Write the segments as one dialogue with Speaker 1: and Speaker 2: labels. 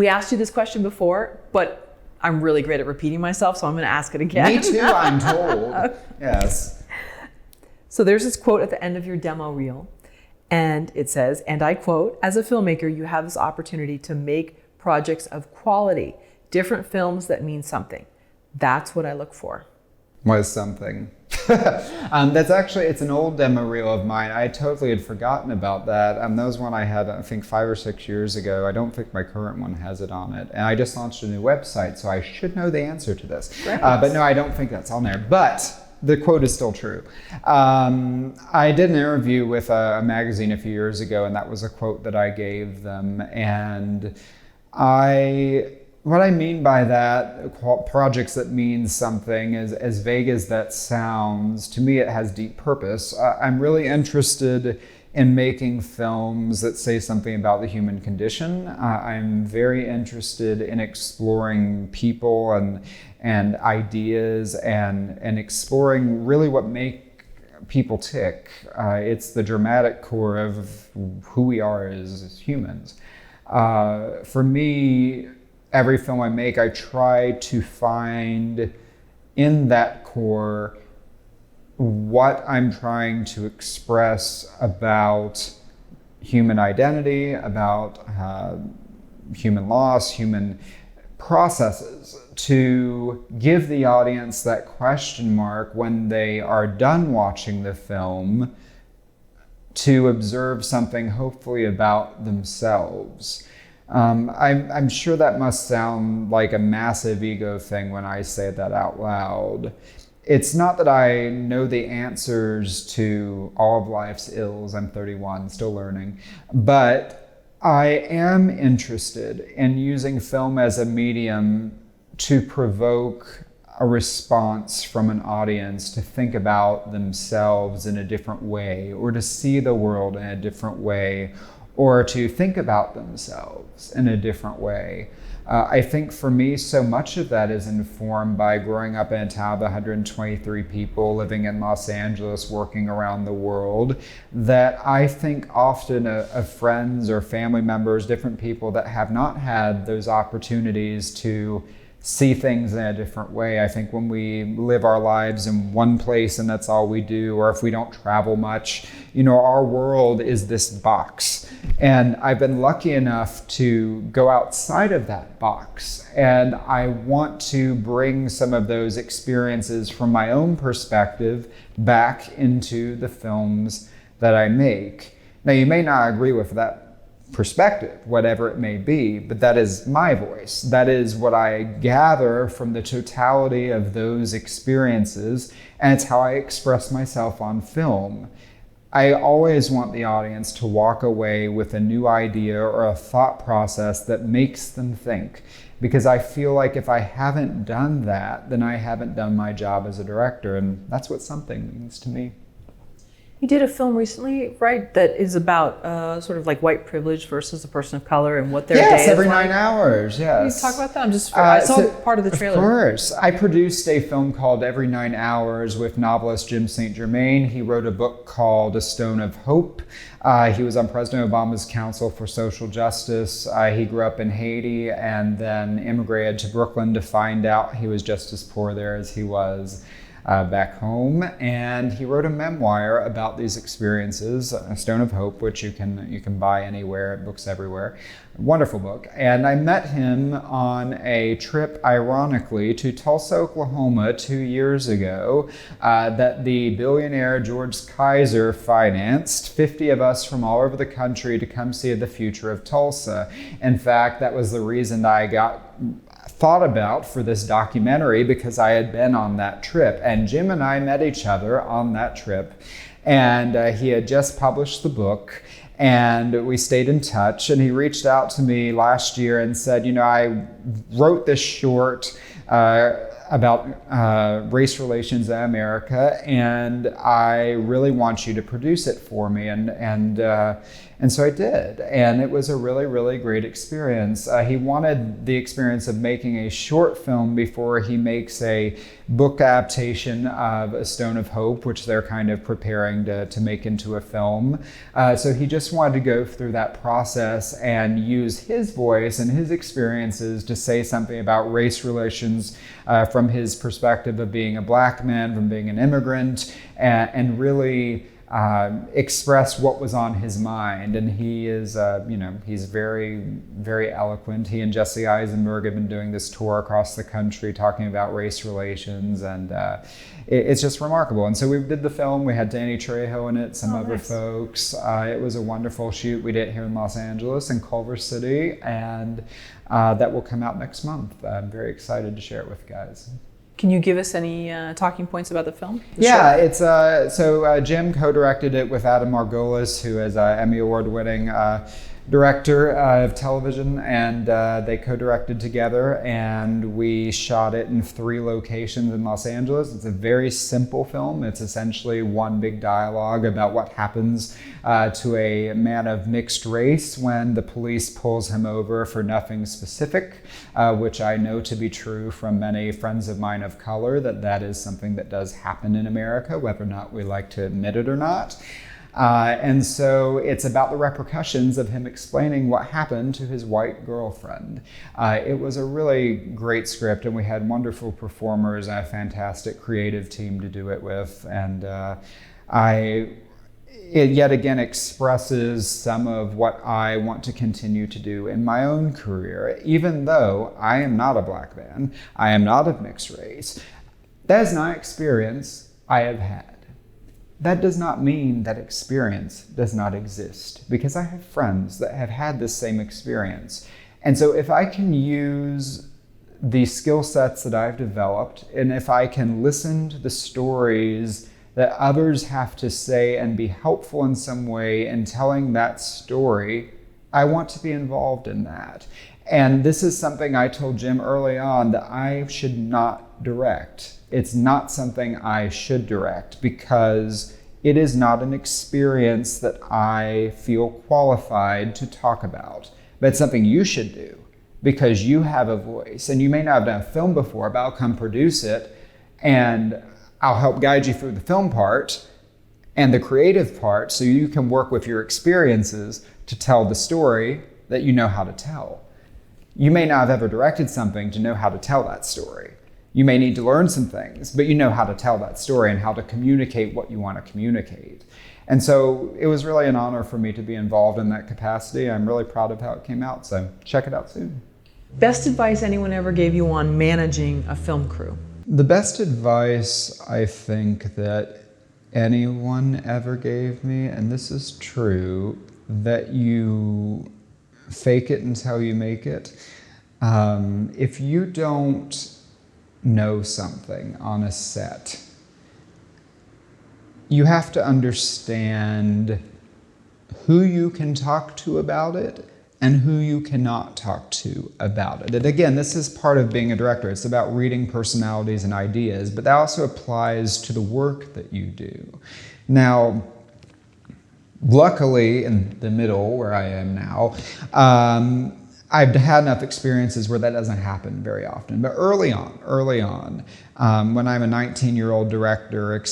Speaker 1: We asked you this question before, but I'm really great at repeating myself, so I'm going to ask it again.
Speaker 2: Me too, I'm told. Yes.
Speaker 1: So there's this quote at the end of your demo reel, and it says, and I quote, "As a filmmaker, you have this opportunity to make projects of quality, different films that mean something. That's what I look for."
Speaker 2: Was something. That's actually, it's an old demo reel of mine. I totally had forgotten about that. That was one I had, I think, 5 or 6 years ago. I don't think my current one has it on it. And I just launched a new website, so I should know the answer to this. But no, I don't think that's on there. But the quote is still true. I did an interview with a magazine a few years ago, and that was a quote that I gave them. And what I mean by that, projects that mean something, is as vague as that sounds, to me it has deep purpose. I'm really interested in making films that say something about the human condition. I'm very interested in exploring people and ideas and exploring really what make people tick. It's the dramatic core of who we are as humans. For me, every film I make, I try to find in that core what I'm trying to express about human identity, about human loss, human processes, to give the audience that question mark when they are done watching the film, to observe something hopefully about themselves. I'm sure that must sound like a massive ego thing when I say that out loud. It's not that I know the answers to all of life's ills. I'm 31, still learning. But I am interested in using film as a medium to provoke a response from an audience to think about themselves in a different way, or to see the world in a different way, or to think about themselves in a different way. I think for me, so much of that is informed by growing up in a town of 123 people, living in Los Angeles, working around the world, that I think often of friends or family members, different people that have not had those opportunities to see things in a different way. I think when we live our lives in one place and that's all we do, or if we don't travel much, our world is this box. And I've been lucky enough to go outside of that box. And I want to bring some of those experiences from my own perspective back into the films that I make. Now, you may not agree with that perspective, whatever it may be, but that is my voice. That is what I gather from the totality of those experiences, and it's how I express myself on film. I always want the audience to walk away with a new idea or a thought process that makes them think, because I feel like if I haven't done that, then I haven't done my job as a director, and that's what something means to me.
Speaker 1: You did a film recently, right, that is about sort of like white privilege versus a person of color and what their day is like.
Speaker 2: Yes, every 9 hours, yes.
Speaker 1: Can you talk about that? I saw part of the trailer.
Speaker 2: Of course. I produced a film called Every 9 Hours with novelist Jim St. Germain. He wrote a book called A Stone of Hope. He was on President Obama's Council for Social Justice. He grew up in Haiti and then immigrated to Brooklyn to find out he was just as poor there as he was back home, and he wrote a memoir about these experiences, A Stone of Hope, which you can buy anywhere, books everywhere. Wonderful book. And I met him on a trip, ironically, to Tulsa, Oklahoma 2 years ago that the billionaire George Kaiser financed 50 of us from all over the country to come see the future of Tulsa. In fact, that was the reason I got thought about for this documentary, because I had been on that trip, and Jim and I met each other on that trip, and he had just published the book, and we stayed in touch, and he reached out to me last year and said, I wrote this short about race relations in America, and I really want you to produce it for me. And so I did, and it was a really, really great experience. He wanted the experience of making a short film before he makes a book adaptation of A Stone of Hope, which they're kind of preparing to make into a film. So he just wanted to go through that process and use his voice and his experiences to say something about race relations from his perspective of being a Black man, from being an immigrant, and really express what was on his mind. And he is, he's very, very eloquent. He and Jesse Eisenberg have been doing this tour across the country talking about race relations, and it's just remarkable. And so we did the film. We had Danny Trejo in it, some other folks. It was a wonderful shoot. We did it here in Los Angeles in Culver City, and that will come out next month. I'm very excited to share it with you guys.
Speaker 1: Can you give us any talking points about the film?
Speaker 2: Yeah, it's so Jim co-directed it with Adam Margolis, who is an Emmy Award-winning director of television, and they co-directed together, and we shot it in 3 locations in Los Angeles. It's a very simple film. It's essentially one big dialogue about what happens to a man of mixed race when the police pulls him over for nothing specific, which I know to be true from many friends of mine of color, that is something that does happen in America, whether or not we like to admit it or not. And so it's about the repercussions of him explaining what happened to his white girlfriend. It was a really great script, and we had wonderful performers and a fantastic creative team to do it with. And it yet again expresses some of what I want to continue to do in my own career. Even though I am not a Black man, I am not of mixed race, that is not experience I have had. That does not mean that experience does not exist, because I have friends that have had this same experience. And so if I can use the skill sets that I've developed, and if I can listen to the stories that others have to say and be helpful in some way in telling that story, I want to be involved in that. And this is something I told Jim early on that I should not direct. It's not something I should direct because it is not an experience that I feel qualified to talk about. But it's something you should do because you have a voice. And you may not have done a film before, but I'll come produce it and I'll help guide you through the film part and the creative part so you can work with your experiences to tell the story that you know how to tell. You may not have ever directed something to know how to tell that story. You may need to learn some things, but you know how to tell that story and how to communicate what you want to communicate. And so it was really an honor for me to be involved in that capacity. I'm really proud of how it came out, so check it out soon.
Speaker 1: Best advice anyone ever gave you on managing a film crew?
Speaker 2: The best advice I think that anyone ever gave me, and this is true, that you fake it until you make it. If you don't know something on a set, you have to understand who you can talk to about it and who you cannot talk to about it. And again, this is part of being a director. It's about reading personalities and ideas, but that also applies to the work that you do. Now, luckily, in the middle where I am now, I've had enough experiences where that doesn't happen very often. But early on, when I'm a 19-year-old director,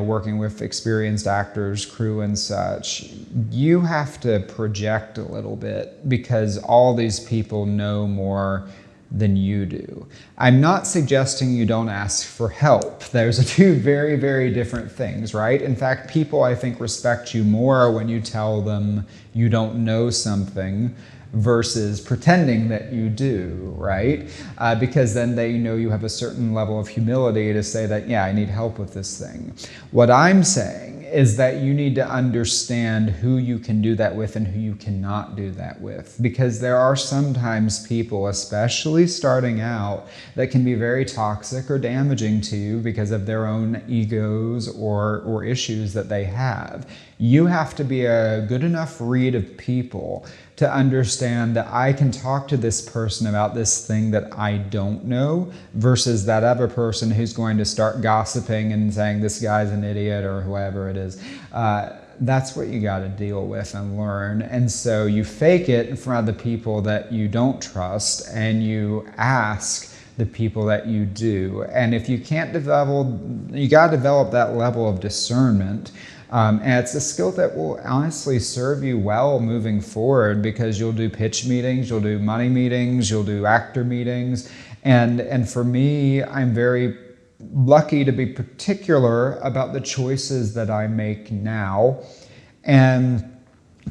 Speaker 2: working with experienced actors, crew and such, you have to project a little bit because all these people know more than you do. I'm not suggesting you don't ask for help. Those are two very, very different things, right? In fact, people, I think, respect you more when you tell them you don't know something versus pretending that you do, right? Because then they know you have a certain level of humility to say that, yeah, I need help with this thing. What I'm saying is that you need to understand who you can do that with and who you cannot do that with. Because there are sometimes people, especially starting out, that can be very toxic or damaging to you because of their own egos or issues that they have. You have to be a good enough read of people to understand that I can talk to this person about this thing that I don't know versus that other person who's going to start gossiping and saying this guy's an idiot or whoever it is. That's what you got to deal with and learn. And so you fake it in front of the people that you don't trust, and you ask the people that you do. And if you can't develop, you got to develop that level of discernment. And it's a skill that will honestly serve you well moving forward, because you'll do pitch meetings, you'll do money meetings, you'll do actor meetings. And for me, I'm very lucky to be particular about the choices that I make now. And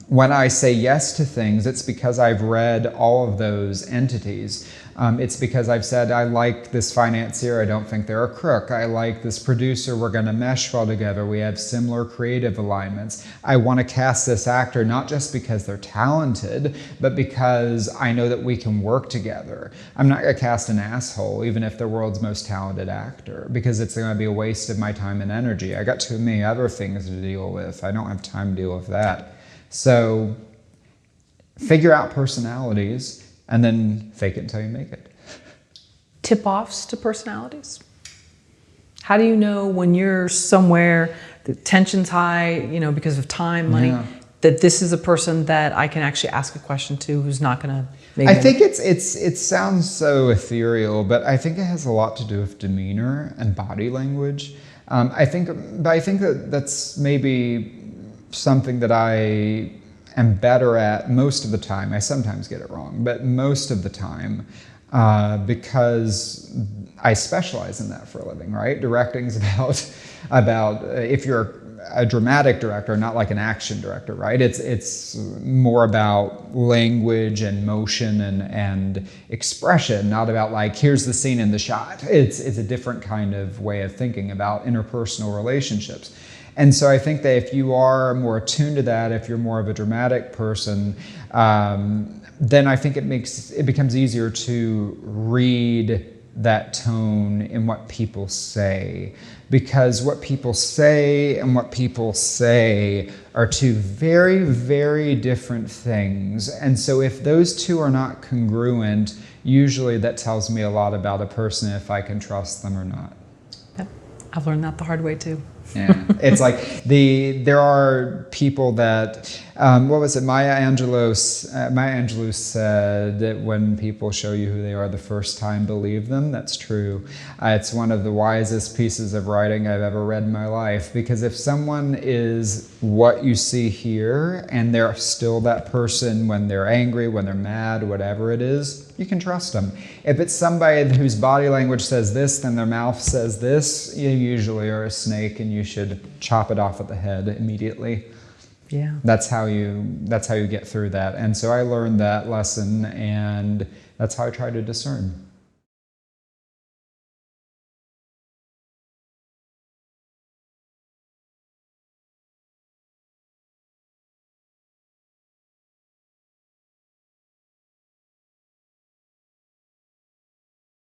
Speaker 2: when I say yes to things, it's because I've read all of those entities. It's because I've said, I like this financier, I don't think they're a crook. I like this producer, we're going to mesh well together. We have similar creative alignments. I want to cast this actor not just because they're talented, but because I know that we can work together. I'm not going to cast an asshole, even if they're the world's most talented actor, because it's going to be a waste of my time and energy. I got too many other things to deal with. I don't have time to deal with that. So figure out personalities and then fake it until you make it.
Speaker 1: Tip-offs to personalities? How do you know when you're somewhere, the tension's high, because of time, money, that this is a person that I can actually ask a question to who's not going to make
Speaker 2: I think it sounds so ethereal, but I think it has a lot to do with demeanor and body language. I think that's maybe something that I am better at most of the time. I sometimes get it wrong, but most of the time, because I specialize in that for a living, right? Directing's about if you're a dramatic director, not like an action director, right? It's more about language and motion and expression, not about like, here's the scene in the shot. It's a different kind of way of thinking about interpersonal relationships. And so I think that if you are more attuned to that, if you're more of a dramatic person, then I think it becomes easier to read that tone in what people say. Because what people say and what people say are two very, very different things. And so if those two are not congruent, usually that tells me a lot about a person, if I can trust them or not.
Speaker 1: Yep. I've learned that the hard way too.
Speaker 2: Yeah, it's like there are people that, what was it? Maya Angelou said that when people show you who they are the first time, believe them. That's true. It's one of the wisest pieces of writing I've ever read in my life, because if someone is what you see here and they're still that person when they're angry, when they're mad, whatever it is, you can trust them. If it's somebody whose body language says this, then their mouth says this, you usually are a snake and you should chop it off at the head immediately.
Speaker 1: Yeah.
Speaker 2: That's how you get through that. And so I learned that lesson, and that's how I try to discern.